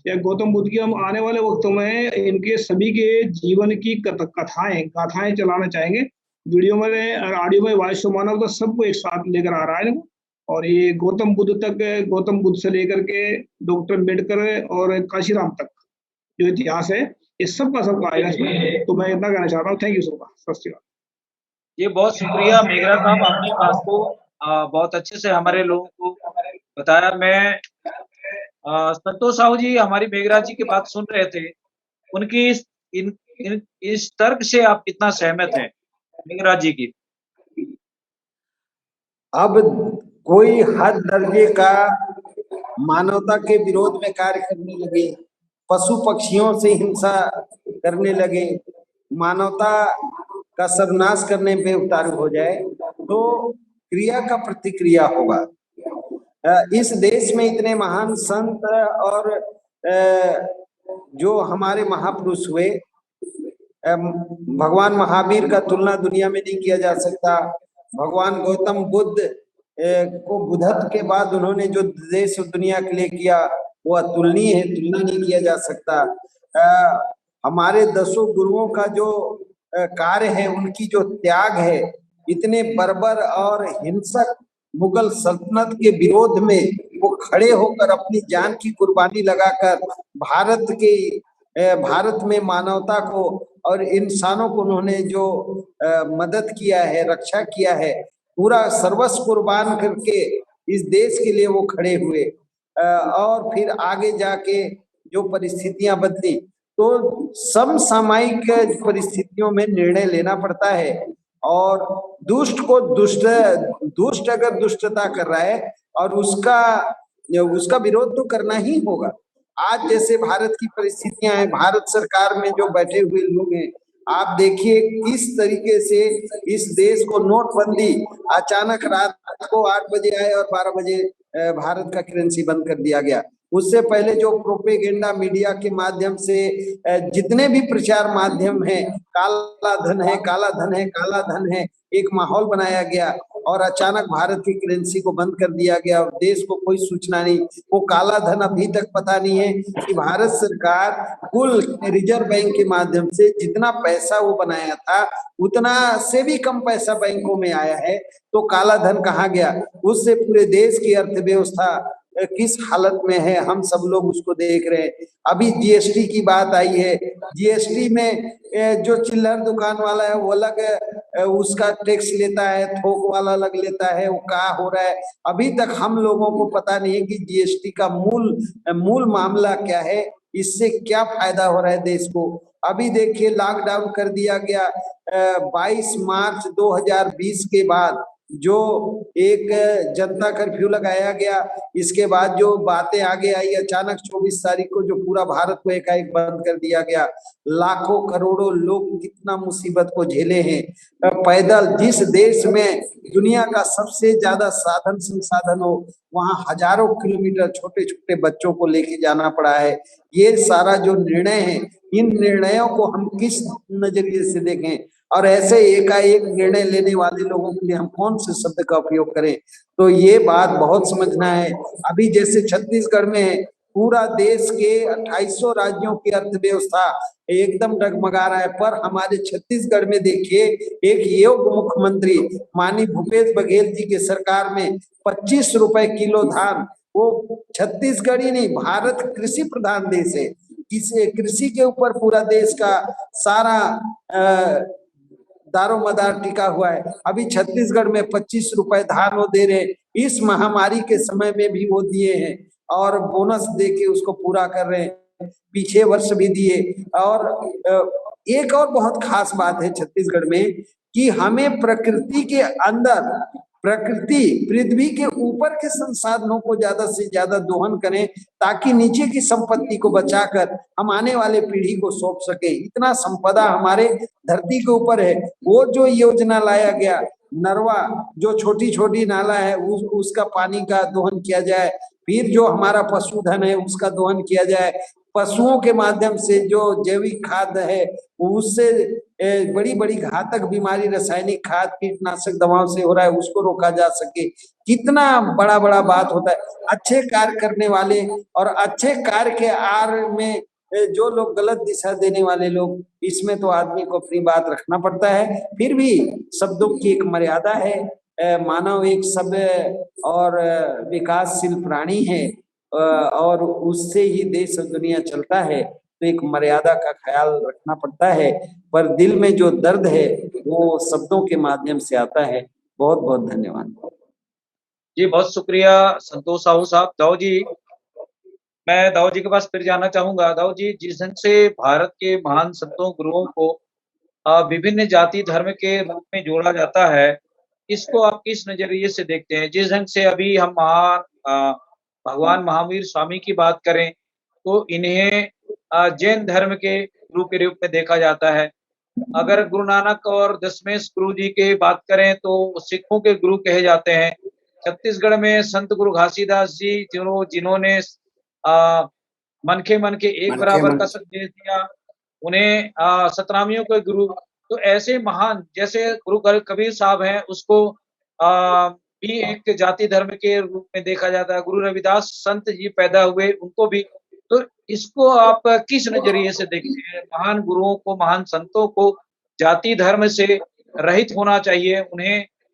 या गौतम बुद्ध की, हम आने वाले वक्तों में इनके सभी के जीवन की गाथाएं चलाना चाहेंगे, वीडियो में और ऑडियो में, वॉइस मानव तो सबको एक साथ लेकर आ रहा है। और ये गौतम बुद्ध तक, गौतम बुद्ध से लेकर के डॉक्टर अम्बेडकर और काशीराम तक जो इतिहास है, ये सबका आएगा इसमें। तो मैं इतना कहना चाहता हूँ। Thank you so much. सत श्री अकाल। ये बहुत शुक्रिया मेघरा साहब, आपने बात को बहुत अच्छे से हमारे लोगों को बताया। मैं संतोष साहू जी हमारी मेघरा जी की बात सुन रहे थे, उनकी इस तर्क से आप कितना सहमत हैं मेघरा जी की? अब कोई हद दर्जे का मानवता के विरोध में कार्य करने लगे, पशु पक्षियों से हिंसा करने लगे, मानवता का सर्वनाश करने पे उतारू हो जाए, तो क्रिया का प्रतिक्रिया होगा। इस देश में इतने महान संत और जो हमारे महापुरुष हुए, भगवान महावीर का तुलना दुनिया में नहीं किया जा सकता। भगवान गौतम बुद्ध को बुद्धत्व के बाद उन्होंने जो देश और दुनिया के लिए किया वो अतुलनीय है, तुलना नहीं किया जा सकता। हमारे 10 गुरुओं का जो कार्य है, उनकी जो त्याग है, इतने बर्बर और हिंसक मुगल सल्तनत के विरोध में वो खड़े होकर अपनी जान की कुर्बानी लगाकर भारत में मानवता को और इंसानों को उन्होंने जो मदद किया है, रक्षा किया है, पूरा सर्वस्व कुर्बान करके इस देश के लिए वो खड़े हुए। और फिर आगे जाके जो परिस्थितियां बदली, तो समसामयिक परिस्थितियों में निर्णय लेना पड़ता है। और दुष्ट को दुष्ट अगर दुष्टता कर रहा है और उसका विरोध तो करना ही होगा। आज जैसे भारत की परिस्थितियां हैं, भारत सरकार में जो बैठे हुए लोग हैं, आप देखिए किस तरीके से इस देश को नोटबंदी अचानक रात को 8 बजे आए और 12 बजे भारत का करेंसी बंद कर दिया गया। उससे पहले जो प्रोपेगेंडा मीडिया के माध्यम से जितने भी प्रचार माध्यम हैं, काला धन है, काला धन है, काला धन है, एक माहौल बनाया गया। और अचानक भारत की करेंसी को बंद कर दिया गया और देश को कोई सूचना नहीं। वो काला धन अभी तक पता नहीं है कि भारत सरकार कुल रिजर्व बैंक के माध्यम से जितना पैसा वो बनाया था उतना से भी कम पैसा बैंकों में आया है। तो काला धन कहाँ गया? उससे पूरे देश की अर्थव्यवस्था किस हालत में है हम सब लोग उसको देख रहे हैं। अभी जीएसटी की बात आई है, जीएसटी में जो चिल्लर दुकान वाला है वो अलग उसका टैक्स लेता है, थोक वाला अलग लेता है, वो क्या हो रहा है अभी तक हम लोगों को पता नहीं है कि जीएसटी का मूल मामला क्या है, इससे क्या फायदा हो रहा है देश को। अभी देखिए लॉकडाउन कर दिया गया 22 मार्च 2020 के बाद जो एक जनता कर्फ्यू लगाया गया, इसके बाद जो बातें आगे आई अचानक 24 तारीख को जो पूरा भारत को एकाएक बंद कर दिया गया। लाखों करोड़ों लोग कितना मुसीबत को झेले हैं पैदल। जिस देश में दुनिया का सबसे ज्यादा साधन संसाधन हो वहां हजारों किलोमीटर छोटे छोटे बच्चों को लेके जाना पड़ा है। ये सारा जो निर्णय है इन निर्णयों को हम किस नजरिए से देखें और ऐसे एकाएक निर्णय लेने वाले लोगों के लिए हम कौन से शब्द का उपयोग करें, तो ये बात बहुत समझना है। अभी जैसे छत्तीसगढ़ में पूरा देश के 2800 राज्यों की अर्थव्यवस्था एकदम डगमगा रहा है, पर हमारे छत्तीसगढ़ में देखिए एक योग्य मुख्यमंत्री माननीय भूपेश बघेल जी के सरकार में 25 रुपए किलो धान, वो छत्तीसगढ़ ही नहीं भारत कृषि प्रधान देश है, इसे कृषि के ऊपर पूरा देश का सारा दारोमदार टिका हुआ है। अभी छत्तीसगढ़ में 25 रुपए धान वो दे रहे, इस महामारी के समय में भी वो दिए हैं और बोनस दे के उसको पूरा कर रहे हैं, पीछे वर्ष भी दिए। और एक और बहुत खास बात है छत्तीसगढ़ में कि हमें प्रकृति के अंदर पृथ्वी के ऊपर के संसाधनों को ज्यादा से ज्यादा दोहन करें ताकि नीचे की संपत्ति को बचाकर हम आने वाले पीढ़ी को सौंप सके। इतना संपदा हमारे धरती के ऊपर है। वो जो योजना लाया गया नरवा जो छोटी छोटी नाला है उसका पानी का दोहन किया जाए, फिर जो हमारा पशुधन है उसका दोहन किया जाए, पशुओं के माध्यम से जो जैविक खाद है उससे बड़ी बड़ी घातक बीमारी रासायनिक खाद कीटनाशक दवाओं से हो रहा है उसको रोका जा सके। कितना बड़ा बड़ा बात होता है। अच्छे कार्य करने वाले और अच्छे कार्य के आड़ में जो लोग गलत दिशा देने वाले लोग, इसमें तो आदमी को अपनी बात रखना पड़ता है। फिर भी शब्दों की एक मर्यादा है। मानव एक सभ्य और विकासशील प्राणी है और उससे ही देश और दुनिया चलता है, तो एक मर्यादा का ख्याल रखना पड़ता है। पर दिल में जो दर्द है वो शब्दों के माध्यम से आता है। बहुत बहुत धन्यवाद जी, बहुत शुक्रिया संतोष साहू साहब। दाऊ जी, मैं दाऊ जी के पास फिर जाना चाहूंगा। दाऊ जी, जिस ढंग से भारत के महान संतों गुरुओं को विभिन्न जाति धर्म के रूप में जोड़ा जाता है, इसको आप किस नजरिए से देखते हैं? जिस ढंग से अभी हम महान भगवान महावीर स्वामी की बात करें तो इन्हें जैन धर्म के गुरु के रूप में देखा जाता है। अगर गुरु नानक और दशमेश गुरु जी की बात करें तो सिखों के गुरु कहे जाते हैं। छत्तीसगढ़ में संत गुरु घासीदास जी जिन्होंने मन के एक बराबर का संदेश दिया, उन्हें सतनामियों के गुरु, तो ऐसे महान जैसे गुरु कबीर साहब हैं उसको भी एक जाति धर्म के रूप में देखा जाता है। गुरु रविदास संत जी पैदा हुए उनको भी, तो इसको आप किस नजरिए से देखते हैं? महान गुरुओं को महान संतों को जाति धर्म से रहित होना चाहिए,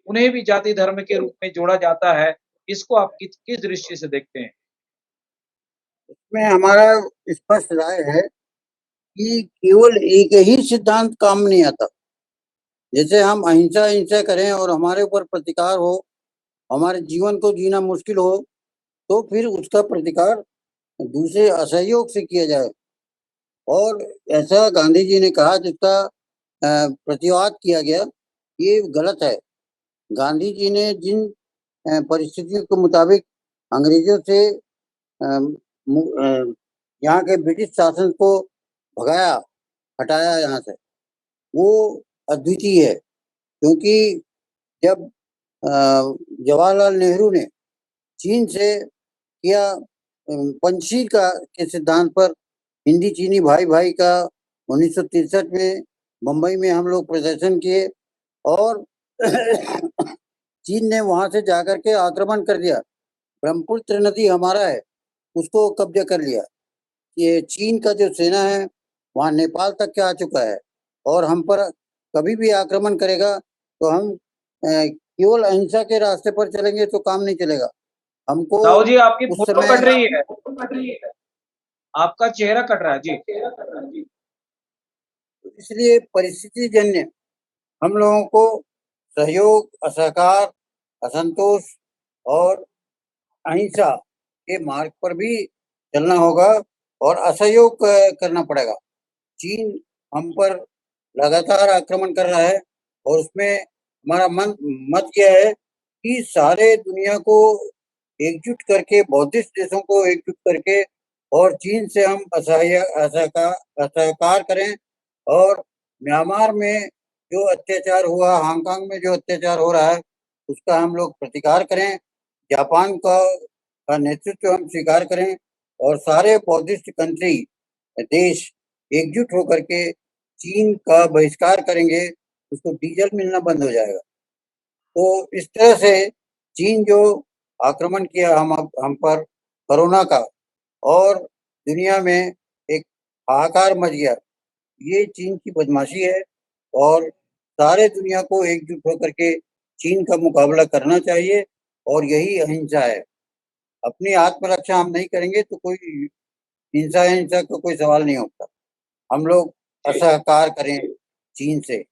उन्हें भी जाति धर्म के रूप में जोड़ा जाता है, इसको आप किस दृष्टि से देखते हैं? इसमें हमारा स्पष्ट राय है कि केवल एक ही सिद्धांत काम नहीं आता। जैसे हम अहिंसा करें और हमारे ऊपर प्रतिकार हो, हमारे जीवन को जीना मुश्किल हो, तो फिर उसका प्रतिकार दूसरे असहयोग से किया जाए। और ऐसा गांधी जी ने कहा जिसका प्रतिवाद किया गया, ये गलत है। गांधी जी ने जिन परिस्थितियों के मुताबिक अंग्रेजों से यहाँ के ब्रिटिश शासन को भगाया, हटाया यहाँ से, वो अद्वितीय है। क्योंकि जब जवाहरलाल नेहरू ने चीन से किया पंचशील के सिद्धांत पर हिंदी चीनी भाई भाई का 1963 में मुंबई में हम लोग प्रदर्शन किए और चीन ने वहां से जाकर के आक्रमण कर दिया। ब्रह्मपुत्र नदी हमारा है, उसको कब्जा कर लिया। ये चीन का जो सेना है वहां नेपाल तक के आ चुका है, और हम पर कभी भी आक्रमण करेगा तो हम केवल अहिंसा के रास्ते पर चलेंगे तो काम नहीं चलेगा। हमको दाऊ जी आपकी उस फोटो समय कट रही है, आपका चेहरा कट रहा है जी। इसलिए परिस्थिति जन्य हम लोगों को सहयोग, असहकार, असंतोष और अहिंसा के मार्ग पर भी चलना होगा और असहयोग करना पड़ेगा। चीन हम पर लगातार आक्रमण कर रहा है, और उसमें हमारा मत यह है कि सारे दुनिया को एकजुट करके, बौद्धिस्ट देशों को एकजुट करके, और चीन से हम असहकार करें। और म्यांमार में जो अत्याचार हुआ, हांगकांग में जो अत्याचार हो रहा है, उसका हम लोग प्रतिकार करें। जापान का नेतृत्व हम स्वीकार करें, और सारे बौद्धिस्ट देश एकजुट होकर के चीन का बहिष्कार करेंगे, उसको डीजल मिलना बंद हो जाएगा। तो इस तरह से चीन जो आक्रमण किया हम पर कोरोना का, और दुनिया में एक हाहाकार मच गया, ये चीन की बदमाशी है। और सारे दुनिया को एकजुट होकर के चीन का मुकाबला करना चाहिए, और यही अहिंसा है। अपनी आत्मरक्षा हम नहीं करेंगे तो कोई हिंसा का कोई सवाल नहीं होता। हम लोग असहकार करें चीन से।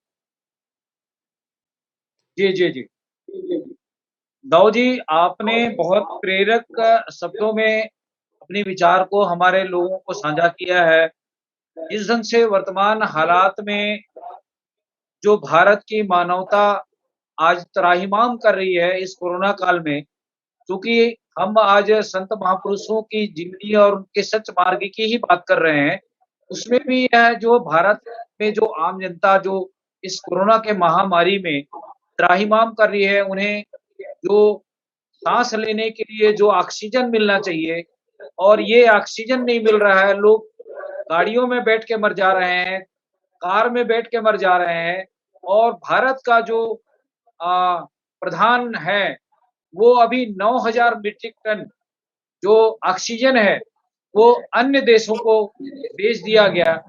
जी। दाऊ जी आपने बहुत प्रेरक शब्दों में अपने विचार को हमारे लोगों को साझा किया है। जिस ढंग से वर्तमान हालात में जो भारत की मानवता आज त्राहिमाम कर रही है इस कोरोना काल में, क्योंकि हम आज संत महापुरुषों की जीवनी और उनके सच मार्ग की ही बात कर रहे हैं, उसमें भी यह जो भारत में जो आम जनता जो इस कोरोना के महामारी में त्राहिमाम कर रही है, उन्हें जो सांस लेने के लिए जो ऑक्सीजन मिलना चाहिए, और ये ऑक्सीजन नहीं मिल रहा है। लोग गाड़ियों में बैठ के मर जा रहे हैं, कार में बैठ के मर जा रहे हैं, और भारत का जो प्रधान है वो अभी 9,000 मीट्रिक टन जो ऑक्सीजन है वो अन्य देशों को भेज दिया गया।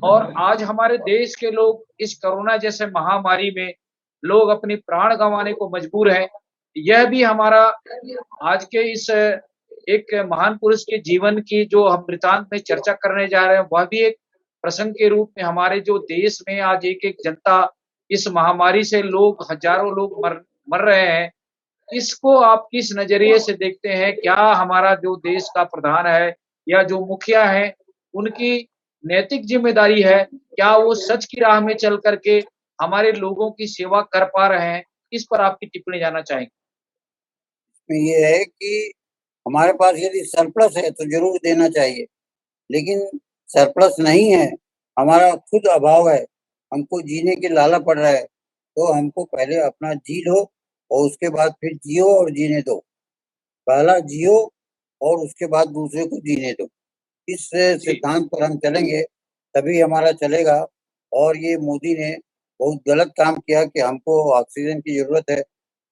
और आज हमारे देश के लोग इस कोरोना जैसे महामारी में लोग अपने प्राण गंवाने को मजबूर हैं। यह भी हमारा आज के इस एक महान पुरुष के जीवन की जो हम वृतांत में चर्चा करने जा रहे हैं, वह भी एक प्रसंग के रूप में हमारे जो देश में आज एक जनता इस महामारी से लोग हजारों लोग मर रहे हैं। इसको आप किस नजरिए से देखते हैं? क्या हमारा जो देश का प्रधान है या जो मुखिया है, उनकी नैतिक जिम्मेदारी है? क्या वो सच की राह में चल करके हमारे लोगों की सेवा कर पा रहे हैं? इस पर आपकी टिप्पणी जानना चाहेंगे। ये है कि हमारे पास यदि सरप्लस है तो जरूर देना चाहिए, लेकिन सरप्लस नहीं है, हमारा खुद अभाव है, हमको जीने के लाला पड़ रहा है, तो हमको पहले अपना जी लो और उसके बाद फिर जियो और जीने दो। पहला जियो और उसके बाद दूसरे को जीने दो। इस सिद्धांत पर हम चलेंगे तभी हमारा चलेगा। और ये मोदी ने बहुत गलत काम किया कि हमको ऑक्सीजन की जरूरत है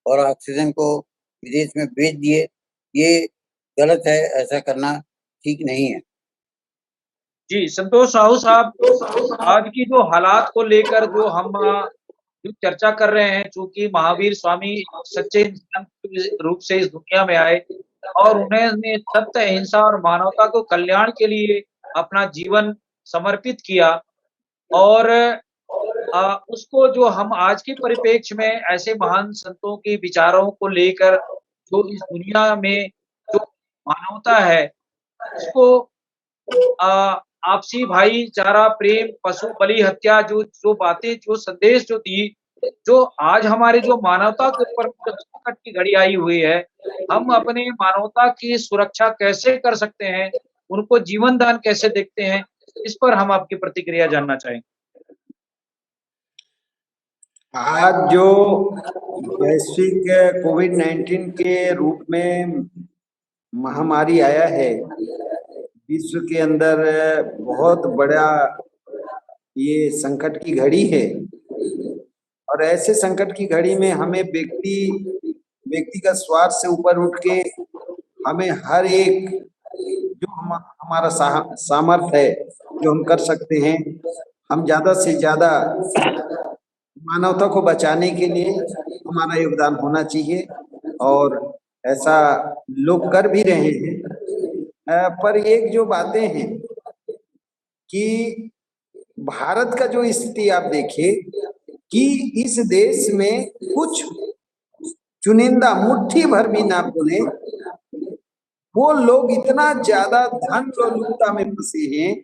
और ऑक्सीजन को विदेश में बेच दिए। ये गलत है, ऐसा करना ठीक नहीं है। जी, संतोष साहू साहब, आज की जो हालात को लेकर जो हम जो चर्चा कर रहे हैं, चूंकि महावीर स्वामी सच्चे इंसान के रूप से इस दुनिया में आए और उन्होंने सत्य, अहिंसा और मानवता को कल्याण के लिए अपना जीवन समर्पित किया। और उसको जो हम आज के परिप्रेक्ष्य में ऐसे महान संतों के विचारों को लेकर जो इस दुनिया में जो मानवता है उसको आपसी भाईचारा, प्रेम, पशु बलि हत्या, जो बातें, जो संदेश जो दी, जो आज हमारे जो मानवता के ऊपर संकट की घड़ी आई हुई है, हम अपने मानवता की सुरक्षा कैसे कर सकते हैं, उनको जीवन दान कैसे देखते हैं, इस पर हम आपकी प्रतिक्रिया जानना चाहेंगे। आज जो वैश्विक कोविड-19 के रूप में महामारी आया है, विश्व के अंदर बहुत बड़ा ये संकट की घड़ी है। और ऐसे संकट की घड़ी में हमें व्यक्ति व्यक्तिगत स्वार्थ से ऊपर उठ के हमें हर एक जो हमारा सामर्थ्य है, जो हम कर सकते हैं, हम ज्यादा से ज्यादा मानवता को बचाने के लिए हमारा योगदान होना चाहिए और ऐसा लोग कर भी रहे हैं। पर एक जो बातें हैं कि भारत का जो स्थिति आप देखिए कि इस देश में कुछ चुनिंदा मुट्ठी भर भी ना बोले, वो लोग इतना ज्यादा धन लोलुपता में फंसे हैं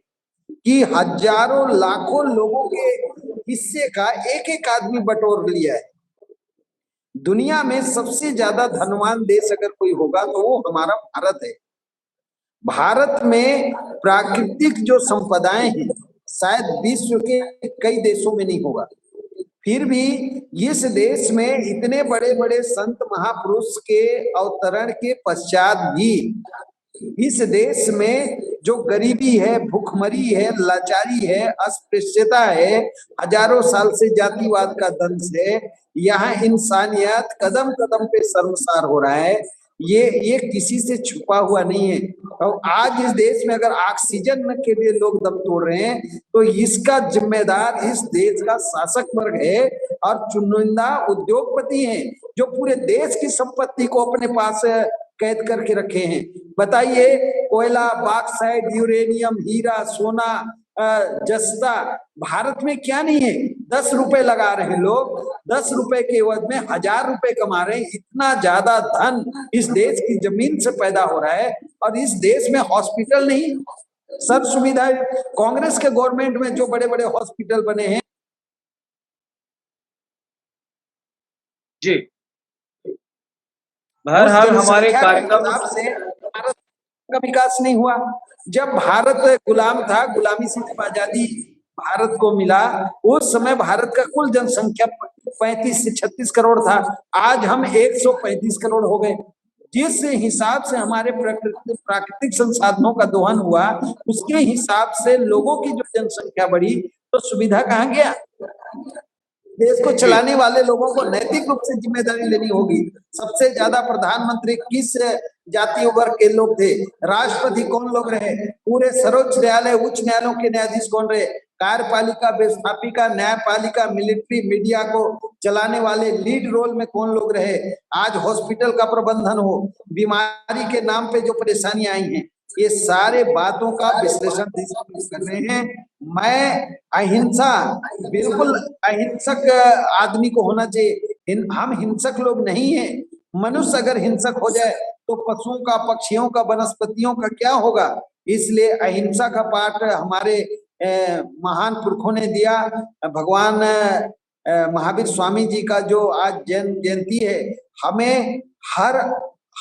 कि हजारों लाखों लोगों के हिस्से का एक एक आदमी बटोर लिया है। दुनिया में सबसे ज्यादा धनवान देश अगर कोई होगा तो वो हमारा भारत है। भारत में प्राकृतिक जो संपदाएं हैं शायद विश्व के कई देशों में नहीं होगा। फिर भी इस देश में इतने बड़े बड़े संत महापुरुष के अवतरण के पश्चात भी इस देश में जो गरीबी है, भूखमरी है, लाचारी है, अस्पृश्यता है, हजारों साल से जातिवाद का दंश है, यहाँ इंसानियत कदम कदम पे शर्मसार हो रहा है। ये किसी से छुपा हुआ नहीं है। और आज इस देश में अगर ऑक्सीजन के लिए लोग दम तोड़ रहे हैं तो इसका जिम्मेदार इस देश का शासक वर्ग है और चुनिंदा उद्योगपति हैं जो पूरे देश की संपत्ति को अपने पास कैद करके रखे हैं। बताइए, कोयला, बॉक्साइट, यूरेनियम, हीरा, सोना, जस्ता भारत में क्या नहीं है। 10 रुपए लगा रहे हैं लोग, 10 रुपए के एवज में 1000 रुपए कमा रहे हैं। इतना ज्यादा धन इस देश की जमीन से पैदा हो रहा है और इस देश में हॉस्पिटल नहीं, सब सुविधाएं। कांग्रेस के गवर्नमेंट में जो बड़े बड़े हॉस्पिटल बने हैं जी, बहरहाल हमारे कार्यक्रम से भारत का विकास नहीं हुआ। जब भारत गुलाम था, गुलामी से जब आजादी भारत को मिला, उस समय भारत का कुल जनसंख्या 35 से 36 करोड़ था। आज हम 135 करोड़ हो गए। जिस हिसाब से हमारे प्राकृतिक संसाधनों का दोहन हुआ, उसके हिसाब से लोगों की जो जनसंख्या बढ़ी तो सुविधा कहाँ गया। देश को चलाने वाले लोगों को नैतिक रूप से जिम्मेदारी लेनी होगी। सबसे ज्यादा प्रधानमंत्री किस जातीय वर्ग के लोग थे, राष्ट्रपति कौन लोग रहे, पूरे सर्वोच्च न्यायालय, उच्च न्यायालयों के न्यायाधीश कौन रहे, कार्यपालिका, व्यवस्थापिका, न्यायपालिका, मिलिट्री, मीडिया को चलाने वाले लीड रोल में कौन लोग रहे, आज हॉस्पिटल का प्रबंधन हो, बीमारी के नाम पे जो परेशानियां आई हैं, ये सारे बातों का विश्लेषण कर रहे हैं। मैं अहिंसा, बिल्कुल अहिंसक आदमी को होना चाहिए। हम हिंसक लोग नहीं हैं। मनुष्य अगर हिंसक हो जाए तो पशुओं का, पक्षियों का, वनस्पतियों का क्या होगा। इसलिए अहिंसा का पाठ हमारे महान पुरखों ने दिया। भगवान महावीर स्वामी जी का जो आज जयंती है, हमें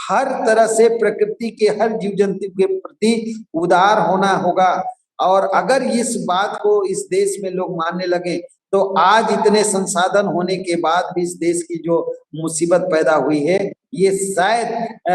हर तरह से प्रकृति के हर जीव जंतु के प्रति उदार होना होगा। और अगर इस बात को इस देश में लोग मानने लगे तो आज इतने संसाधन होने के बाद भी इस देश की जो मुसीबत पैदा हुई है, ये शायद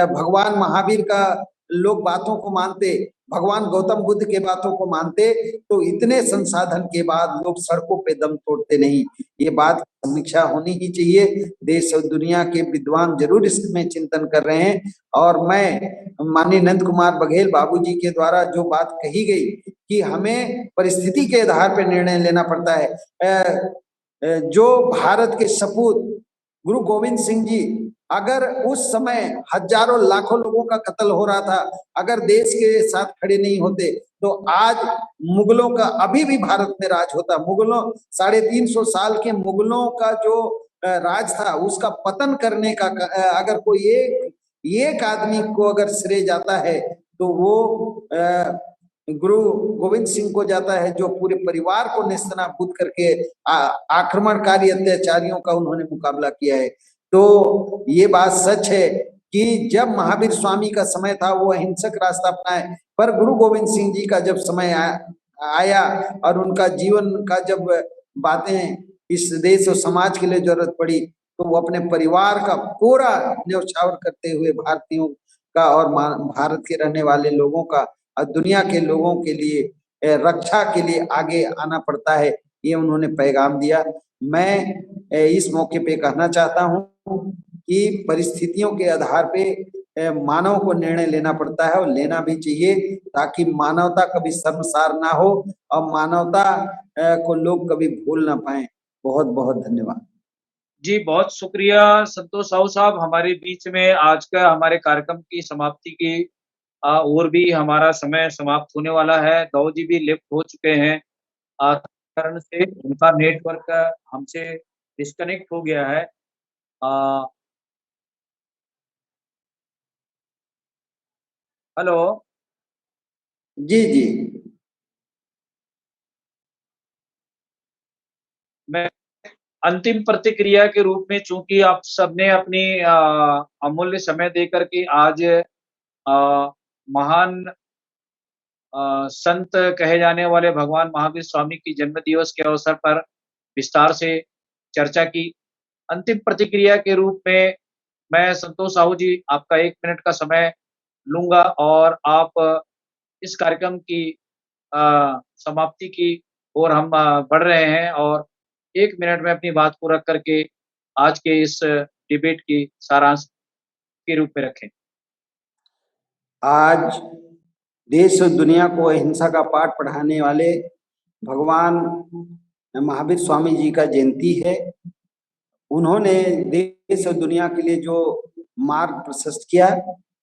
भगवान महावीर का लोग बातों को मानते, भगवान गौतम बुद्ध के बातों को मानते तो इतने संसाधन के बाद लोग सड़कों पे दम तोड़ते नहीं। ये बात समीक्षा होनी ही चाहिए। देश और दुनिया के विद्वान जरूर इसमें चिंतन कर रहे हैं। और मैं माननीय नंद कुमार बघेल बाबूजी के द्वारा जो बात कही गई कि हमें परिस्थिति के आधार पर निर्णय लेना पड़ता है। जो भारत के सपूत गुरु गोविंद सिंह जी, अगर उस समय हजारों लाखों लोगों का कत्ल हो रहा था, अगर देश के साथ खड़े नहीं होते तो आज मुगलों का अभी भी भारत में राज होता। मुगलों 350 साल के मुगलों का जो राज था उसका पतन करने का अगर कोई एक आदमी को अगर श्रेय जाता है तो वो गुरु गोविंद सिंह को जाता है, जो पूरे परिवार को नेस्तनाबूद करके आक्रमणकारी अत्याचारियों का उन्होंने मुकाबला किया है। तो ये बात सच है कि जब महावीर स्वामी का समय था वो अहिंसक रास्ता अपनाए, पर गुरु गोविंद सिंह जी का जब समय आया और उनका जीवन का जब बातें इस देश और समाज के लिए जरूरत पड़ी तो वो अपने परिवार का पूरा न्यौछावर करते हुए भारतीयों का और भारत के रहने वाले लोगों का और दुनिया के लोगों के लिए रक्षा के लिए आगे आना पड़ता है, ये उन्होंने पैगाम दिया। मैं इस मौके पे कहना चाहता हूँ कि परिस्थितियों के आधार पे मानव को निर्णय लेना पड़ता है और लेना भी चाहिए, ताकि मानवता कभी शर्मसार ना हो और मानवता को लोग कभी भूल ना पाए। बहुत बहुत धन्यवाद। जी, बहुत शुक्रिया संतोष साहू साहब, हमारे बीच में आज का हमारे कार्यक्रम की समाप्ति की और भी हमारा समय समाप्त होने वाला है। दाऊ जी भी लेफ्ट हो चुके हैं कारण से उनका नेटवर्क हमसे डिस्कनेक्ट हो गया है। हेलो। जी जी। मैं अंतिम प्रतिक्रिया के रूप में, चूंकि आप सबने अपनी अमूल्य समय देकर के आज महान संत कहे जाने वाले भगवान महावीर स्वामी की जन्म दिवस के अवसर पर विस्तार से चर्चा की। अंतिम प्रतिक्रिया के रूप में मैं संतोष साहू जी आपका 1 मिनट का समय लूँगा और आप इस कार्यक्रम की समाप्ति की ओर हम बढ़ रहे हैं और 1 मिनट में अपनी बात को रख करके आज के इस डिबेट की सारांश के रूप में रखें। आज देश और दुनिया को अहिंसा का पाठ पढ़ाने वाले भगवान महावीर स्वामी जी का जयंती है। उन्होंने देश और दुनिया के लिए जो मार्ग प्रशस्त किया,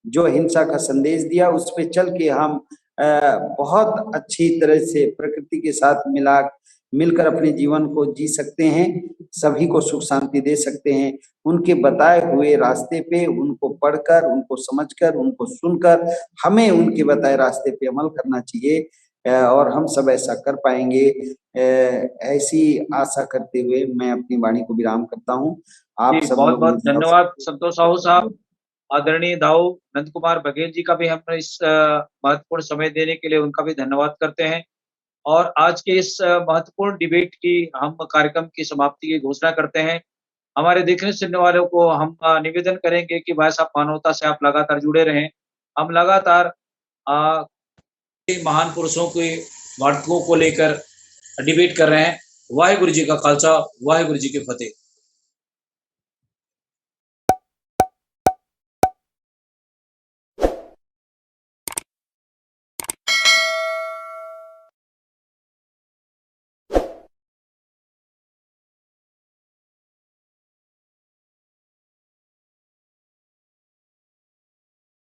जो अहिंसा का संदेश दिया, उस पे चल के हम बहुत अच्छी तरह से प्रकृति के साथ मिलकर अपने जीवन को जी सकते हैं, सभी को सुख शांति दे सकते हैं। उनके बताए हुए रास्ते पे उनको पढ़कर, उनको समझकर, उनको सुनकर हमें उनके बताए रास्ते पे अमल करना चाहिए और हम सब ऐसा कर पाएंगे। ऐसी आशा करते हुए मैं अपनी वाणी को विराम करता हूँ। आप सब बहुत लोग बहुत धन्यवाद संतोष साहू साहब। आदरणीय दाऊ नंद कुमार बघेल जी का भी हम इस महत्वपूर्ण समय देने के लिए उनका भी धन्यवाद करते हैं और आज के इस महत्वपूर्ण डिबेट की हम कार्यक्रम की समाप्ति की घोषणा करते हैं। हमारे देखने सुनने वालों को हम निवेदन करेंगे कि भाई साहब मानवता से आप लगातार जुड़े रहें। हम लगातार महान पुरुषों के वार्तकों को लेकर डिबेट कर रहे हैं। वाहिगुरु जी का खालसा, वाहिगुरु जी की फतेह।